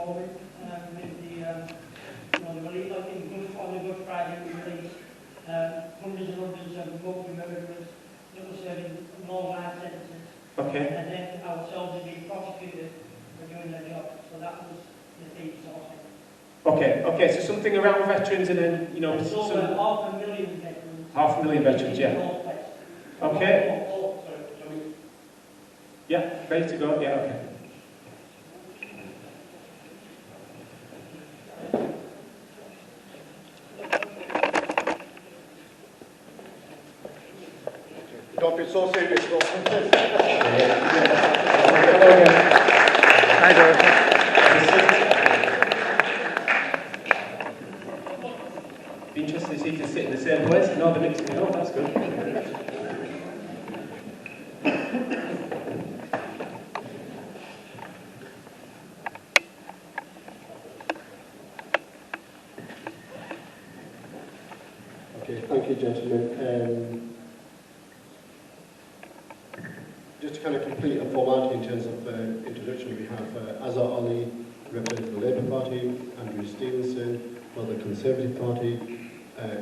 COVID with the, the relief, I think, on the Good Friday release, hundreds and hundreds of local murderers that were serving long life sentences. Okay. And then ourselves had been prosecuted for doing their job. So that was the theme source. Okay, so something around veterans and then, It's over 500,000 veterans. 500,000 veterans, yeah. Okay. Yeah, ready to go? Yeah, okay. Don't be so serious, though. Hi, Dorothy. Be interested to see if they sit in the same place. No, they're mixing it up. That's good. Okay, thank you, gentlemen. Just to kind of complete a formality in terms of introduction, we have Azar Ali, representing the Labour Party, Andrew Stevenson for the Conservative Party,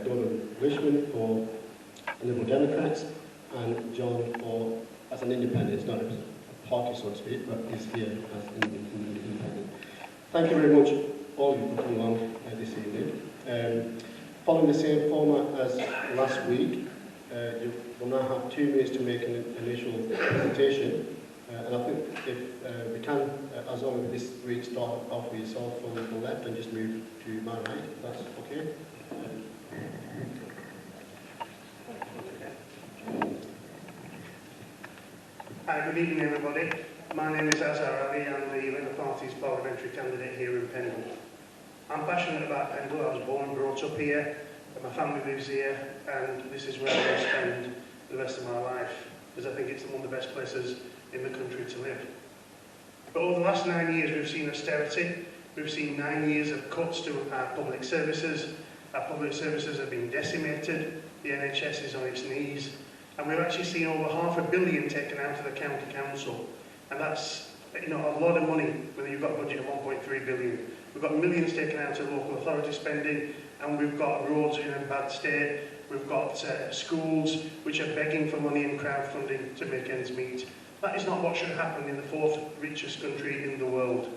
Gordon Richmond for the Liberal Democrats, and John as an independent. It's not a party, so to speak, but he's here as an independent. Thank you very much, all of you, for coming along this evening. Following the same format as last week, you will now have 2 minutes to make an initial presentation. And I think if we can, as always, this week start off with yourself from the left and just move to my right, if that's okay. Hi, good evening everybody. My name is Azar Ali. I'm the Labour Party's parliamentary candidate here in Pendle. I'm passionate about Pendle. I was born and brought up here, and my family lives here, and this is where I will spend the rest of my life, because I think it's one of the best places in the country to live. But over the last 9 years we've seen austerity, we've seen 9 years of cuts to our public services. Our public services have been decimated, the NHS is on its knees, and we've actually seen over £500 million taken out of the county council, and that's a lot of money when you've got a budget of 1.3 billion. We've got millions taken out of local authority spending, and we've got roads in a bad state. We've got schools which are begging for money and crowdfunding to make ends meet. That is not what should happen in the 4th richest country in the world.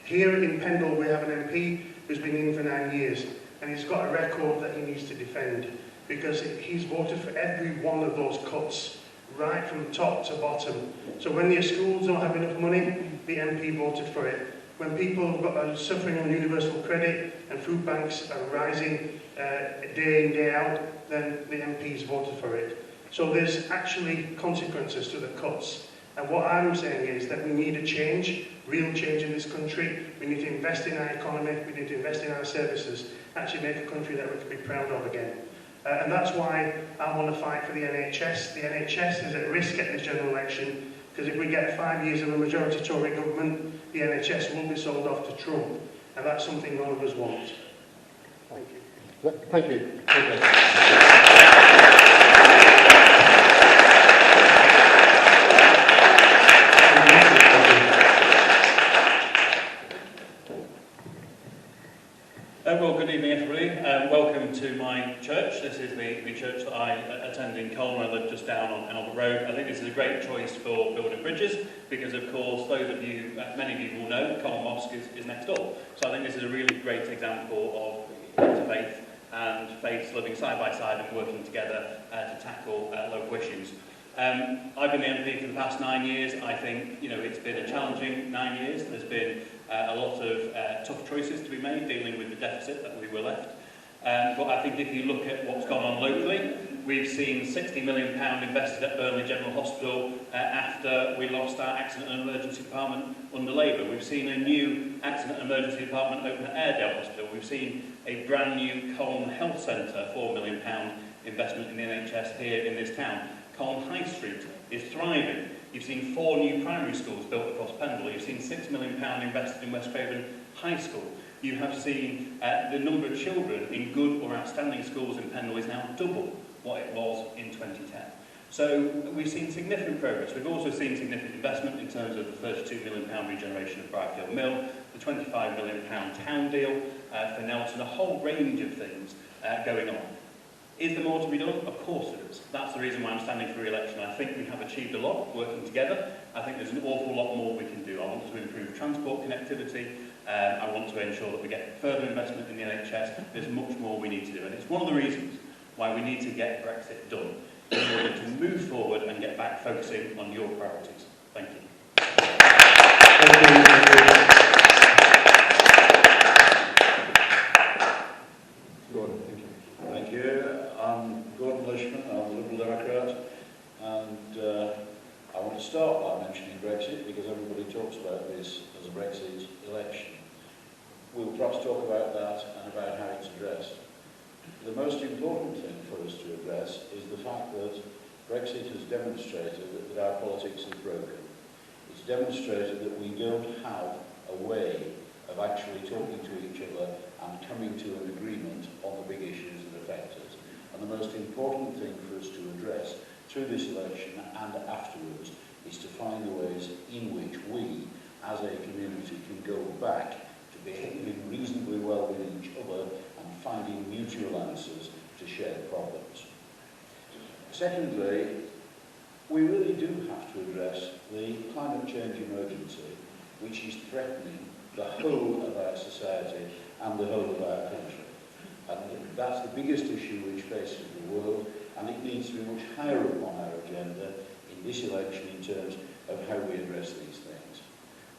Here in Pendle we have an MP who's been in for 9 years, and he's got a record that he needs to defend, because he's voted for every one of those cuts, right from top to bottom. So when the schools don't have enough money, the MP voted for it. When people are suffering on universal credit and food banks are rising day in, day out, then the MPs voted for it. So there's actually consequences to the cuts. And what I'm saying is that we need a change, real change in this country. We need to invest in our economy, we need to invest in our services, actually make a country that we can be proud of again. And that's why I want to fight for the NHS. The NHS is at risk at this general election, because if we get 5 years of a majority Tory government, the NHS will be sold off to Trump, and that's something none of us want. Thank you. Thank you. Well, good evening everybody. Welcome to my church. This is the church that I attend in Colne. I live just down on Albert Road. I think this is a great choice for building bridges because, of course, those of you, many of you will know, Colne Mosque is next door. So I think this is a really great example of interfaith and faiths living side by side and working together to tackle local issues. I've been the MP for the past 9 years. I think it's been a challenging 9 years. There's been a lot of tough choices to be made dealing with the deficit that we were left. But I think if you look at what's gone on locally, we've seen £60 million invested at Burnley General Hospital after we lost our accident and emergency department under Labour. We've seen a new accident and emergency department open at Airedale Hospital. We've seen a brand new Colne Health Centre, £4 million investment in the NHS here in this town. Colne High Street is thriving. You've seen 4 new primary schools built across Pendle. You've seen £6 million invested in West Craven High School. You have seen the number of children in good or outstanding schools in Pendle is now double what it was in 2010. So we've seen significant progress. We've also seen significant investment in terms of the £32 million regeneration of Briarfield Mill, the £25 million town deal for Nelson, a whole range of things going on. Is there more to be done? Of course there is. That's the reason why I'm standing for re-election. I think we have achieved a lot working together. I think there's an awful lot more we can do. I want to improve transport connectivity. I want to ensure that we get further investment in the NHS. There's much more we need to do. And it's one of the reasons why we need to get Brexit done, in order to move forward and get back focusing on your priorities. Thank you. Gordon, thank you. Thank you. I'm Gordon Lishman, I'm a Liberal Democrat, and I want to start by mentioning Brexit because everybody talks about this as a Brexit election. We'll perhaps talk about that and about how it's addressed. The most important thing for us to address is the fact that Brexit has demonstrated that our politics is broken. It's demonstrated that we don't have a way of actually talking to each other and coming to an agreement on the big issues that affect us. And the most important thing for us to address through this election and afterwards is to find the ways in which we, as a community, can go back to behaving reasonably well with each other and finding mutual answers to shared problems. Secondly, we really do have to address the climate change emergency, which is threatening the whole of our society and the whole of our country. And that's the biggest issue which faces the world, and it needs to be much higher up on our agenda in this election in terms of how we address these things.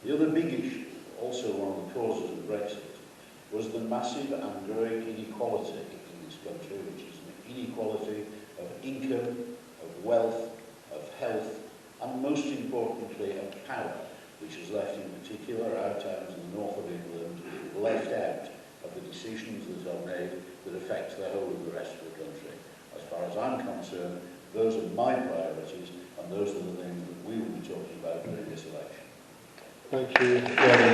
The other big issue, also one of the causes of Brexit, was the massive and growing inequality in this country, which is an inequality of income, of wealth, of health, and most importantly of power, which has left in particular our towns in the north of England left out of the decisions that are made that affect the whole of the rest of the country. As far as I'm concerned, those are my priorities, and those are the things that we will be talking about during this election. Thank you, Gordon.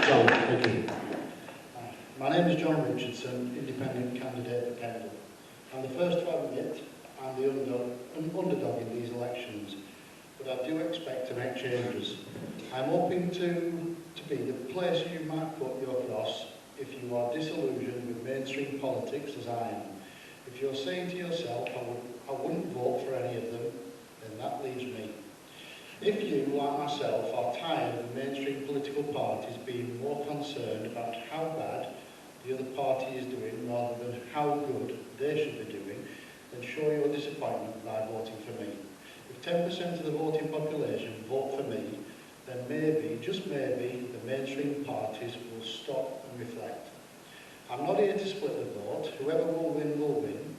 John, thank you. My name is John Richardson, independent candidate for Pendle. I'm the first to admit I'm the underdog in these elections, but I do expect to make changes. I'm hoping to be the place you might put your cross if you are disillusioned with mainstream politics as I am. If you're saying to yourself, I wouldn't vote for any of them, then that leaves me. If you, like myself, are tired of the mainstream political parties being more concerned about how bad the other party is doing rather than how good they should be doing, then show your disappointment by voting for me. If 10% of the voting population vote for me, then maybe, just maybe, the mainstream parties will stop and reflect. I'm not here to split the vote. Whoever will win will win.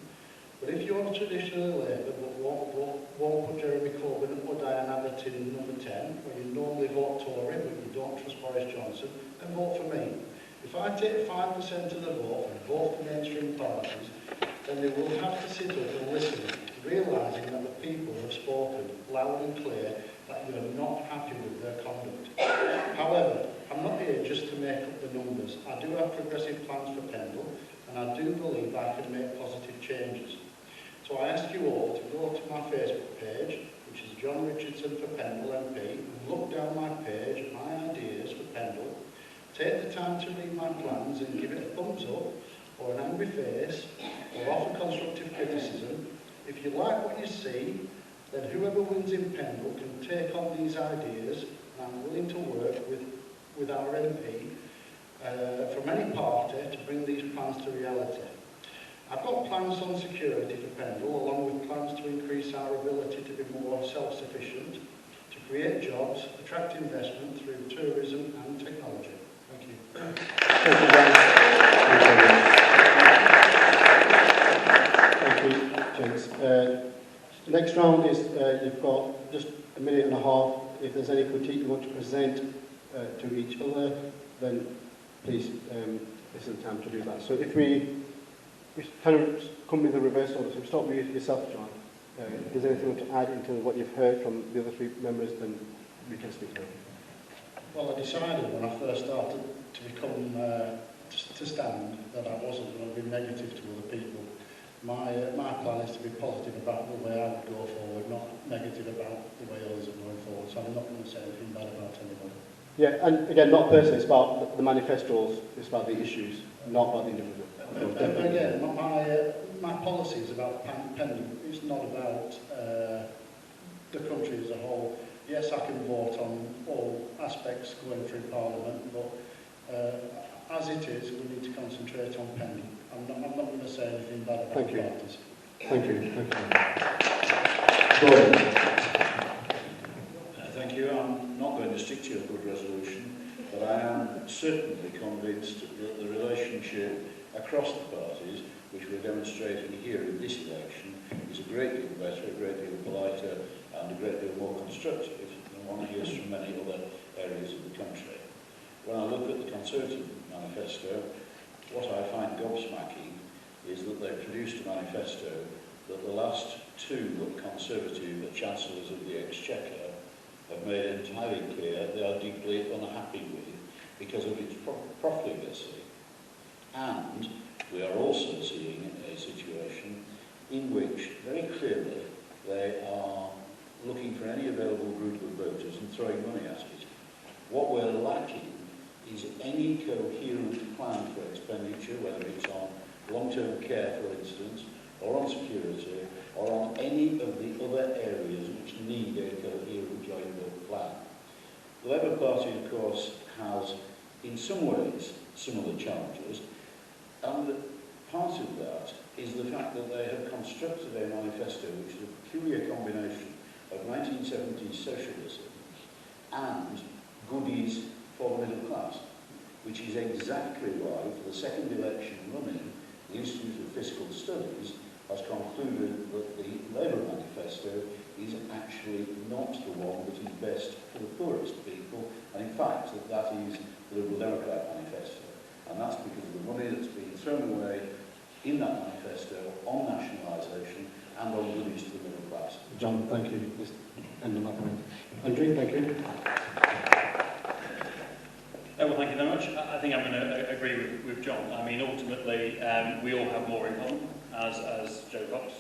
But if you're traditionally Labour but won't put Jeremy Corbyn or Diane Abbott in number 10, or you normally vote Tory but you don't trust Boris Johnson, then vote for me. If I take 5% of the vote from both the mainstream parties, then they will have to sit up and listen, realising that the people have spoken loud and clear that you are not happy with their conduct. However, I'm not here just to make up the numbers. I do have progressive plans for Pendle, and I do believe I can make positive changes. So I ask you all to go to my Facebook page, which is John Richardson for Pendle MP, and look down my page, my ideas for Pendle. Take the time to read my plans and give it a thumbs up, or an angry face, or offer constructive criticism. If you like what you see, then whoever wins in Pendle can take on these ideas, and I'm willing to work with our MP from any party to bring these plans to reality. I've got plans on security for Pendle, along with plans to increase our ability to be more self-sufficient, to create jobs, attract investment through tourism and technology. Thank you. Thank you, James. Next round is you've got just a minute and a half. If there's any critique you want to present to each other, then please, this is the time to do that. So if we kind of come with the reverse order, so we start with yourself, John. If there's anything you want to add into what you've heard from the other three members, then we can speak now. Well, I decided when I first started to become, to stand, that I wasn't going to be negative to other people. my plan is to be positive about the way I would go forward, not negative about the way others are going forward. So I'm not going to say anything bad about anybody. Yeah, and again, not personally, it's about the manifestos, it's about the issues, not about the individual. And again, my policy is about Pendle. It's not about the country as a whole. Yes, I can vote on all aspects going through Parliament, but as it is, we need to concentrate on Pendle. I'm not going to say anything bad about parties. Thank you. Gordon. Thank you. I'm not going to stick to a good resolution, but I am certainly convinced that the relationship across the parties, which we're demonstrating here in this election, is a great deal better, a great deal politer, and a great deal more constructive than one hears from many other areas of the country. When I look at the Conservative manifesto, what I find gobsmacking is that they produced a manifesto that the last two Conservative Chancellors of the Exchequer have made entirely clear they are deeply unhappy with because of its profligacy. And we are also seeing a situation in which very clearly they are looking for any available group of voters and throwing money at it. What we're lacking is any coherent plan for expenditure, whether it's on long-term care, for instance, or on security, or on any of the other areas which need a coherent joined-up plan. The Labour Party, of course, has, in some ways, similar challenges, and part of that is the fact that they have constructed a manifesto which is a peculiar combination of 1970s socialism and goodies for the middle class, which is exactly why, for the second election running, the Institute of Fiscal Studies has concluded that the Labour manifesto is actually not the one that is best for the poorest people, and in fact that is the Liberal Democrat manifesto. And that's because of the money that's being thrown away in that manifesto on nationalisation and on goodies to the middle class. John, thank you. Just end on that point. Andrew, thank you. Well, thank you very much. I think I'm going to agree with John. I mean, ultimately, we all have more in common, as Joe Cox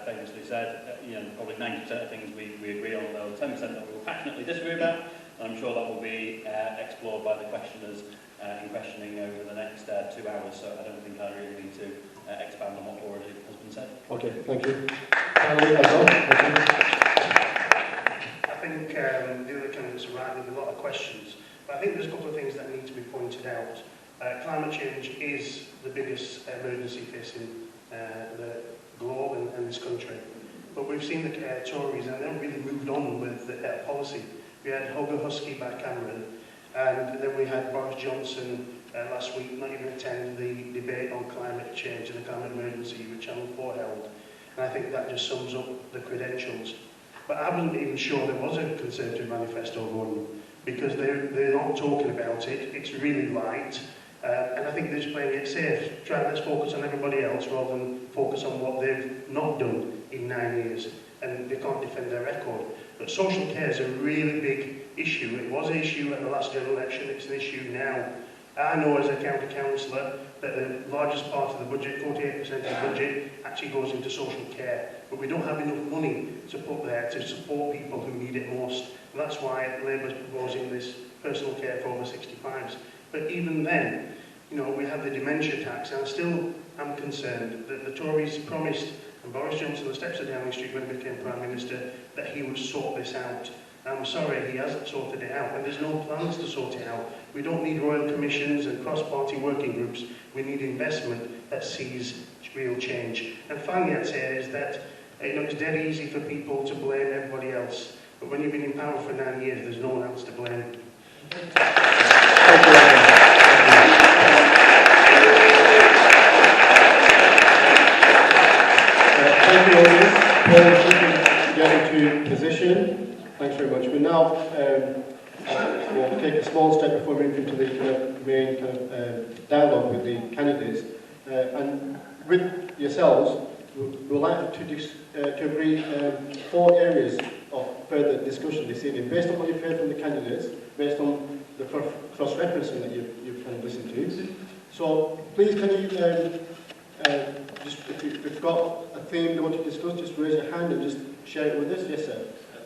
famously said. Probably 90% of things we agree on, though 10% that we will passionately disagree about. And I'm sure that will be explored by the questioners in questioning over the next 2 hours. So I don't think I really need to expand on what already has been said. Okay, thank you. Finally, as well, thank you. I think the other candidates are right with a lot of questions. But I think there's a couple of things that need to be pointed out. Climate change is the biggest emergency facing the globe and this country. But we've seen the Tories, and they've really moved on with the policy. We had Hugger Husky by Cameron, and then we had Boris Johnson last week not even attend the debate on climate change and the climate emergency which Channel 4 held. And I think that just sums up the credentials. But I wasn't even sure there was a Conservative manifesto going, because they're not talking about it. It's really light, and I think they're just playing it safe. Let's focus on everybody else rather than focus on what they've not done in 9 years, and they can't defend their record. But social care is a really big issue. It was an issue at the last general election. It's an issue now. I know as a county councillor that the largest part of the budget, 48% of the budget, actually goes into social care. But we don't have enough money to put there to support people who need it most. And that's why Labour's proposing this personal care for over 65s. But even then, we have the dementia tax, and I still am concerned that the Tories promised, and Boris Johnson, the steps of Downing Street when he became Prime Minister, that he would sort this out. I'm sorry, he hasn't sorted it out, and there's no plans to sort it out. We don't need royal commissions and cross-party working groups. We need investment that sees real change. And finally, I'd say is that it's dead easy for people to blame everybody else. But when you've been in power for 9 years, there's no one else to blame. Thank you, audience. Paul, get into position. Thanks very much. We now will take a small step before we move into the main dialogue with the candidates. And with yourselves, we'd like to agree 4 areas of further discussion this evening, based on what you've heard from the candidates, based on the cross-referencing that you've listened to. So please, can you just you've got a theme you want to discuss, just raise your hand and just share it with us. Yes, sir.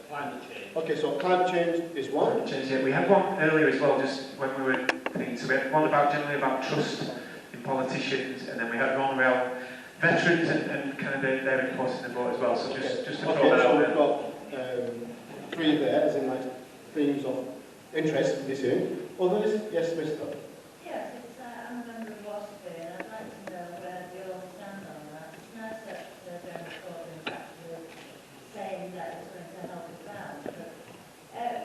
Climate change. Okay, so climate change is one. Yeah, we had one earlier as well, just when we were thinking. So we had one about generally about trust in politicians, and then we had one around veterans and kind of their importance in the vote as well. So just to throw that so out we've there. got 3 there, as in like themes of interest this year. Others? Yes, Mr. Yes, I'm a member of WASPI, and I'd like to know where we all stand on that. It's nice that Jeremy Corbyn actually saying that it's going to help us out, but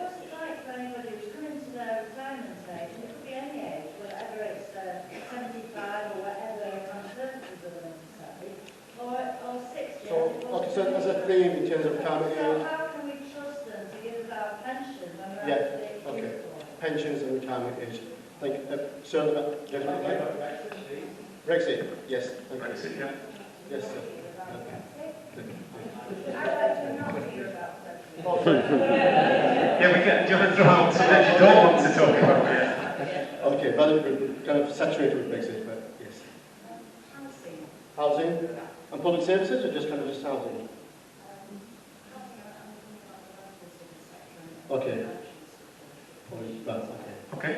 what's it like for anybody who's coming to their retirement age, and it could be any age, whatever it's 75 or whatever Conservatives are going to say, or 60. So, okay, so as a theme in terms of climate So change, how can we trust them to give us our pension when we're Yeah, actually okay. useful? pensions and retirement age. Thank you. Sir, gentleman here. Brexit, yes. Thank you. Brexit, yeah. Yes, sir. I'd like to not hear about Brexit. Oh, sorry. Yeah, we get, do you want to throw out something that you don't want to talk about? Yeah. Okay, but we're kind of saturated with Brexit, but yes. Housing and public services, or just kind of just housing? Okay. Right, okay. Okay.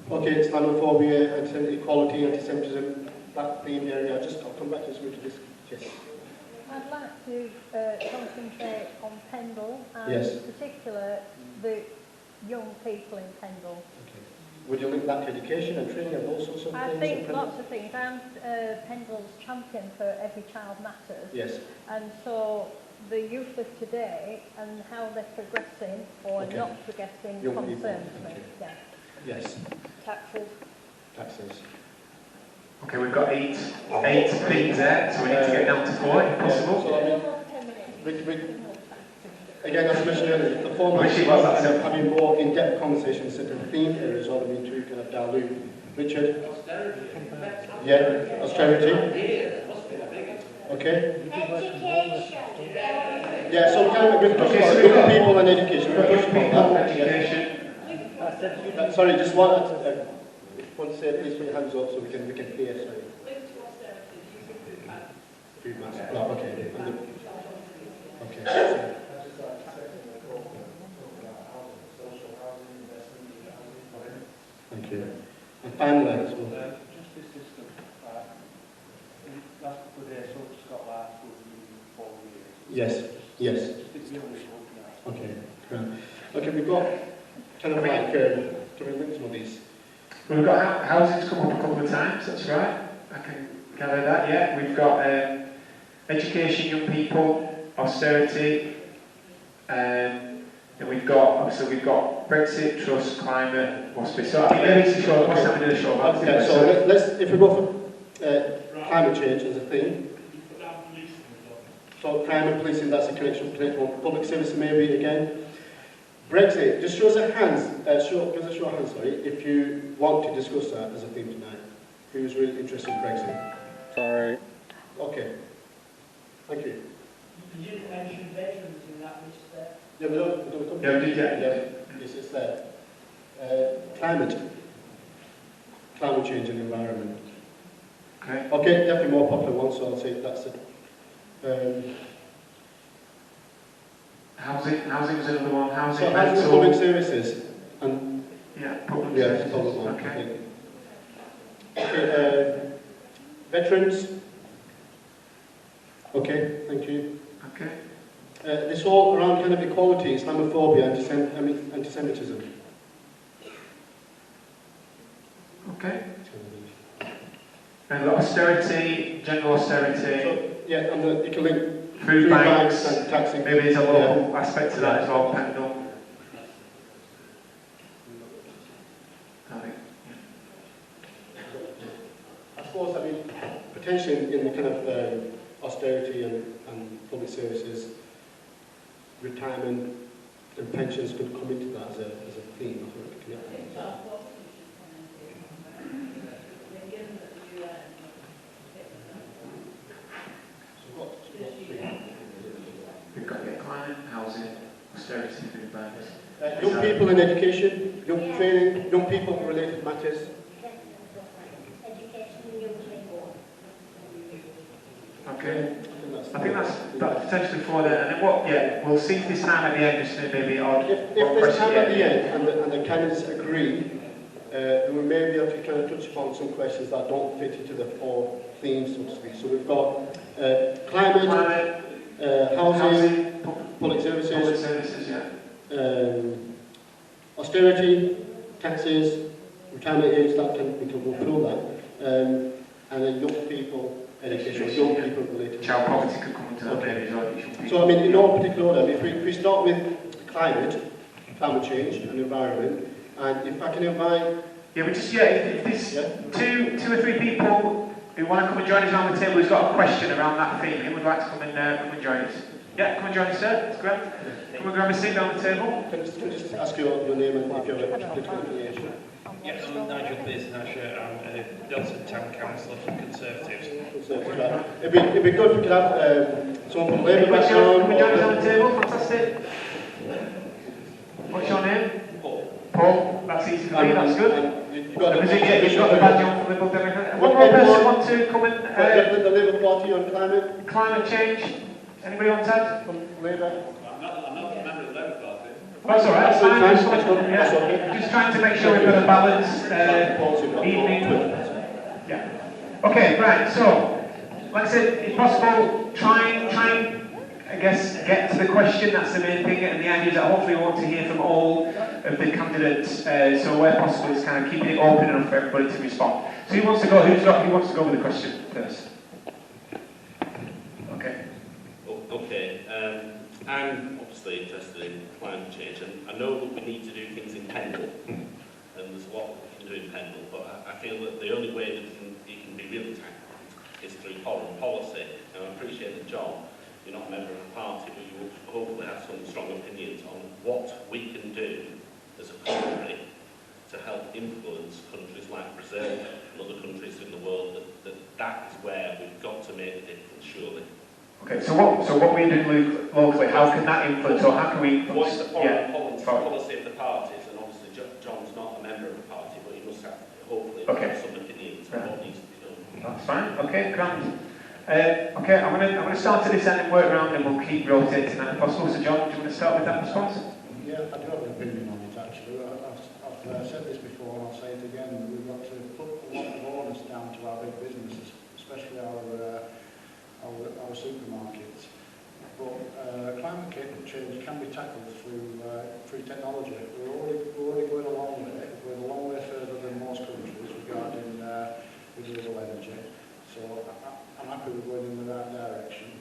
Okay, Islamophobia, equality, anti-Semitism, that theme area. I'll come back to this. Yes. I'd like to concentrate on Pendle and Yes. in particular the young people in Pendle. Okay. Would you link that to education and training and all sorts of I things? think lots of things. I'm Pendle's champion for Every Child Matters. Yes. And so the youth of today and how they're progressing or Okay. not progressing Young concerns people, me. okay. Yeah. Yes. Taxes. Taxes. Okay, we've got eight things there, so we need to get down to 4 if possible. So, I mean, 10 minutes. again, as I mentioned earlier, the format Richard, is what's that, sir? having more in-depth conversations, certain theme areas, rather than to kind of dilute. Richard? Yeah, austerity. Okay. Education. Yeah, so kind of with Okay, so young people and education. We're going to talk about that. Education. Sorry, just want to say, please put your hands up so we can hear. Sorry. Food mass. No, okay. Okay. So, thank you. And finally, as well. Justice system. In the last couple of days, Scott Last will be 4 years. Yes. Yes. Just if you only looking at. Okay. Right. Okay, we've got kind of like, can we link some of these? We've got housing's come up a couple of times, that's right. I can gather that, yeah. We've got education, young people, austerity, then we've got Brexit, trust, climate, WASPI. So I think this is short, what's that we did a short about? Okay, so let's, if we go for climate change as a theme. So crime and policing, that's a connection between public service maybe again. Brexit, just show us a hands, give us a show of hands, sorry, if you want to discuss that as a theme tonight. Who's really interested in Brexit? Sorry. Okay. Thank you. You didn't mention veterans in that list there. Yeah, we don't Yeah, we did, yeah. Yes, it's there. Climate change and environment. Okay. Okay, definitely more popular one, so I'll say that's it. Housing was another one. Housing, So housing and public services and public yeah, services. public one. Okay. Okay, veterans. Okay, thank you. Okay. This all around kind of equality, Islamophobia, anti-Semitism. Okay. And austerity, general austerity. So, yeah, and you can link Food banks, and taxing. maybe there's a local aspect to that as well, Pendle. I think, I suppose, I mean, potentially in the kind of austerity and public services, retirement and pensions could come into that as a theme. I think we can connect that. We've got to get climate, housing, austerity, food banks. Young people in education, young training, young people related matters. Education and young people. Okay. I think that's potentially for then. And then what? Yeah, we'll see if this time at the end just maybe odd. If this time at the end and the candidates agree, then we may be able to kind of touch upon some questions that don't fit into the 4 themes, so to speak. So we've got climate, housing, public services, austerity, taxes, retirement age, we can go through that, and then young people, education, young people related. Child poverty could come into that maybe as well. So I mean, in no particular order, if we start with climate change and environment, and if I can invite... Yeah, we just, if there's two or three people who want to come and join us around the table who's got a question around that theme, who would like to come and join us? Yeah, come and join us, sir. That's great. Come and grab a seat down the table. Can I just ask your name and if you have a political affiliation? Yes, I'm Nigel Pearson-Asher. I'm a Delta Town Councillor for Conservatives. Right. It'd be good if we could have someone from Labour background. Come and join us on the table. Fantastic. What's your name? Paul. That's easy for me. That's good. You've got the badge on for Liberal Democrat. One more person want to come and... the Labour Party on climate? Climate change. Anybody want that? From Labour? I'm not a member of the Labour Party. That's all right. Just trying to make sure we've got a balanced evening. Yeah. Okay, right. So, like I said, if possible, try and I guess get to the question. That's the main thing, and the idea is that hopefully we want to hear from all of the candidates. So where possible, it's kind of keeping it open enough for everybody to respond. So who wants to go? Who wants to go with the question first? Okay. Okay. I'm obviously interested in climate change, and I know that we need to do things in Pendle, and there's a lot that we can do in Pendle, but I feel that the only way that it can be really tackled is through foreign policy. And I appreciate that, John, you're not a member of the party, but you will hopefully have some strong opinions on what we can do as a country to help influence countries like Brazil and other countries in the world. That is where we've got to make a difference, surely. Okay, so what we do locally, how can that influence, or how can we... What's the foreign policy of the parties? And obviously John's not a member of the party, but he must have, hopefully, have some opinions on what needs to be done. That's fine, okay, grand. Okay, I'm going to start at this end and work around, and we'll keep rotating that if possible. So John, do you want to start with that response? Yeah, I do have an opinion on it actually. I've said this before and I'll say it again. We've got to put a lot of onus down to our big businesses, especially our supermarkets. But climate change can be tackled through technology. We're already going a long way. We're a long way further than most countries regarding renewable energy. So I'm happy with going in that direction.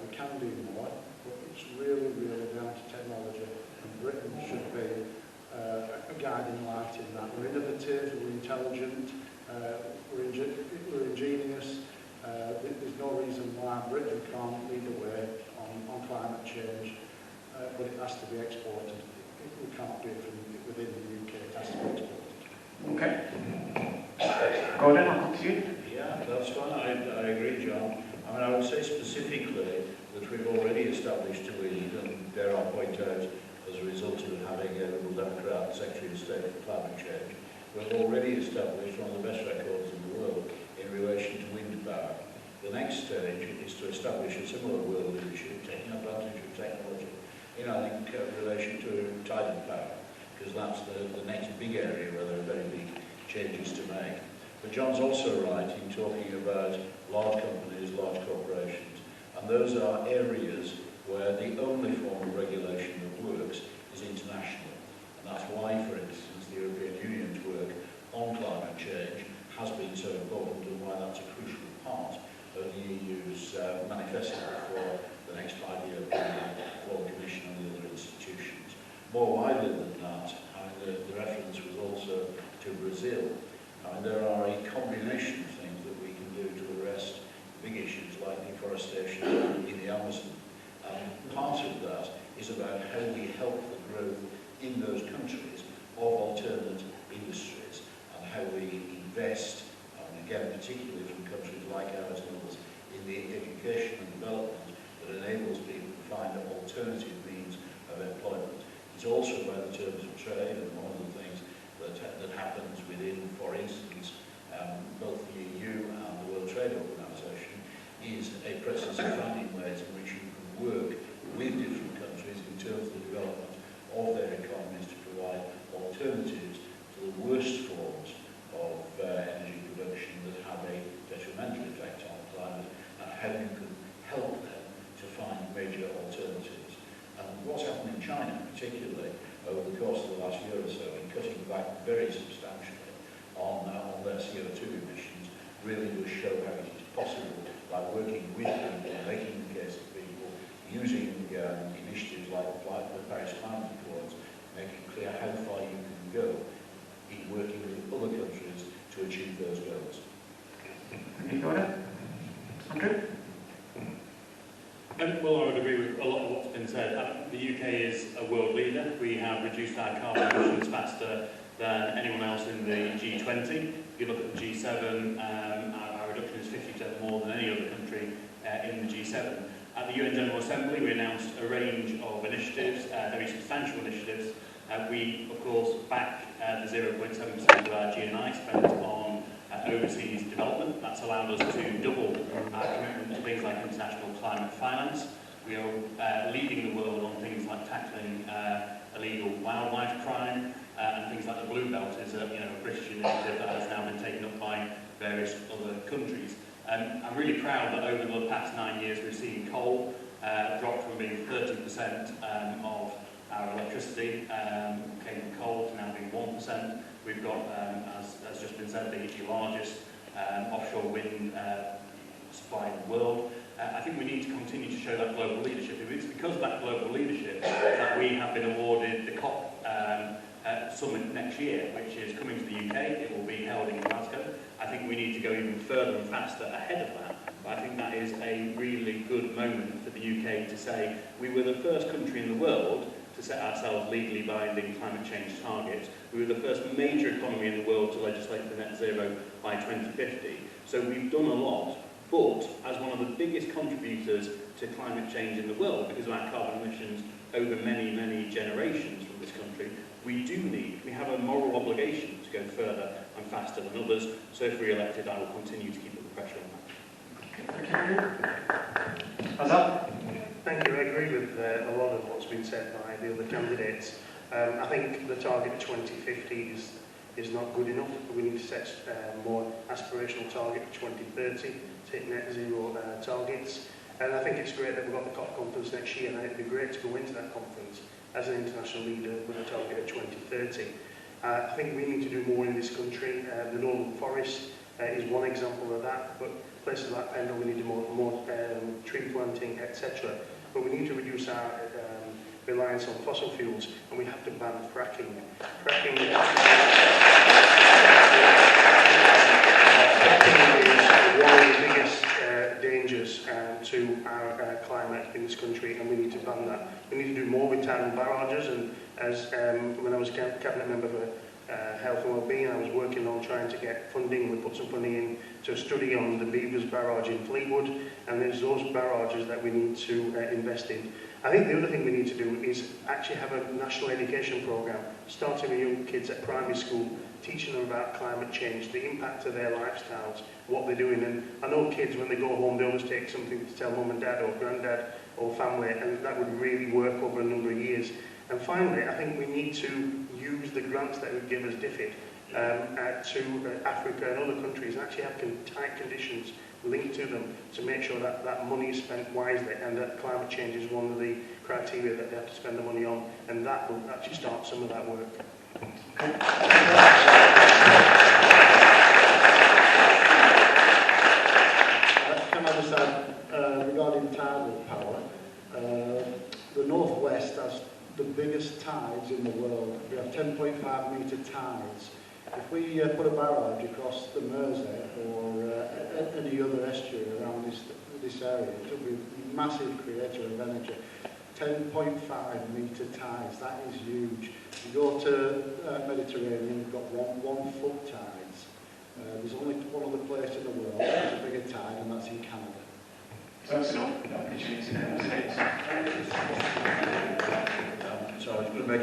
We can do more, but it's really, really down to technology. And Britain should be a guiding light in that. We're innovative, we're intelligent, we're ingenious. There's no reason why Britain can't lead the way on climate change, but it has to be exported. We can't do it from within the UK, it has to be exported. Okay. Gordon, I'll come to you. Yeah, that's fine. I agree, John. I mean, I would say specifically that we've already established a lead, and dare I point out, as a result of having a Liberal Democrat Secretary of State for Climate Change, we've already established one of the best records in the world in relation to wind power. The next stage is to establish a similar world leadership, taking advantage of technology in, I think, relation to tidal power, because that's the next big area where there are very big changes to make. But John's also right in talking about large companies, large corporations, and those are areas where the only form of regulation that works is international. And that's why, for instance, the European Union's work on climate change has been so important, and why that's a crucial part of the EU's manifesto for the next 5-year period for the Commission and the other institutions. More widely than that, the reference was also to Brazil. There are a combination of things that we can do to arrest big issues like deforestation in the Amazon. Part of that is about how we help the growth in those countries of alternate industries, and how we invest, and again particularly from countries like ours and others, in the education and development that enables people to find alternative means of employment. It's also about the terms of trade, and one of the things that happens within, for instance, both the EU and the World Trade Organization is a process of finding ways in which you can work with different countries in terms of the development of their economies to provide alternatives to the worst forms of energy production that have a detrimental effect on the climate, and how you can help them to find major alternatives. And what's happened in China, particularly over the course of the last year or so, in cutting back very substantially on their CO2 emissions, really does show how it is possible by working with people, making the case of people, using initiatives like the Paris Climate Accords, making clear how far you can go in working with other countries to achieve those goals. Any further? Andrew? Well, I would agree with a lot of what's been said. The UK is a world leader. We have reduced our carbon emissions faster than anyone else in the G20. If you look at the G7, our reduction is 50% more than any other country in the G7. At the UN General Assembly, we announced a range of initiatives, very substantial initiatives. We, of course, back the 0.7% of our GNI spent on overseas development. That's allowed us to double our commitment to things like international climate finance. We are leading the world on things like tackling illegal wildlife crime, and things like the Blue Belt is a British initiative that has now been taken up by various other countries. I'm really proud that over the past 9 years we've seen coal drop from being 30% of our electricity came from coal to now being 1%. We've got, as just been said, the largest offshore wind supply in the world. I think we need to continue to show that global leadership. It's because of that global leadership that we have been awarded the COP summit next year, which is coming to the UK. It will be held in Glasgow. I think we need to go even further and faster ahead of that. But I think that is a really good moment for the UK to say we were the first country in the world to set ourselves legally binding climate change targets. We were the first major economy in the world to legislate for net zero by 2050. So we've done a lot, but as one of the biggest contributors to climate change in the world, because of our carbon emissions over many, many generations from this country, we have a moral obligation to go further and faster than others. So if re-elected, I will continue to keep up the pressure on that. Thank you. I agree with a lot of what's been said by the other candidates. I think the target of 2050 is not good enough. We need to set more aspirational target for 2030, take net zero targets. And I think it's great that we've got the COP conference next year, and it'd be great to go into that conference as an international leader with a target of 2030. I think we need to do more in this country. The Northern Forest is one example of that, but places like Pendle, we need to do more tree planting, etc. But we need to reduce our reliance on fossil fuels, and we have to ban fracking. Fracking is one of the biggest dangers to our climate in this country, and we need to ban that. We need to do more with tidal barrages, and as when I was cabinet member for health and wellbeing, I was working on trying to get funding. We put some funding in to study on the Beavers barrage in Fleetwood, and there's those barrages that we need to invest in. I think the other thing we need to do is actually have a national education programme, starting with young kids at primary school, teaching them about climate change, the impact of their lifestyles, what they're doing. And I know kids, when they go home, they always take something to tell mum and dad or granddad or family, and that would really work over a number of years. And finally, I think we need to use the grants that we give as DFID to Africa and other countries, and actually have tight conditions linked to them to make sure that that money is spent wisely, and that climate change is one of the criteria that they have to spend the money on, and that will actually start some of that work. Can I just add, regarding tidal power, the Northwest has the biggest tides in the world. We have 10.5 metre tides. If we put a barrage across the Mersey or any other estuary around this area, it will be a massive creator of energy. 10.5 metre tides, that is huge. You go to Mediterranean, you've got 1 foot tides. There's only one other place in the world that has a bigger tide, and that's in Canada. So that's enough. So I was going to make a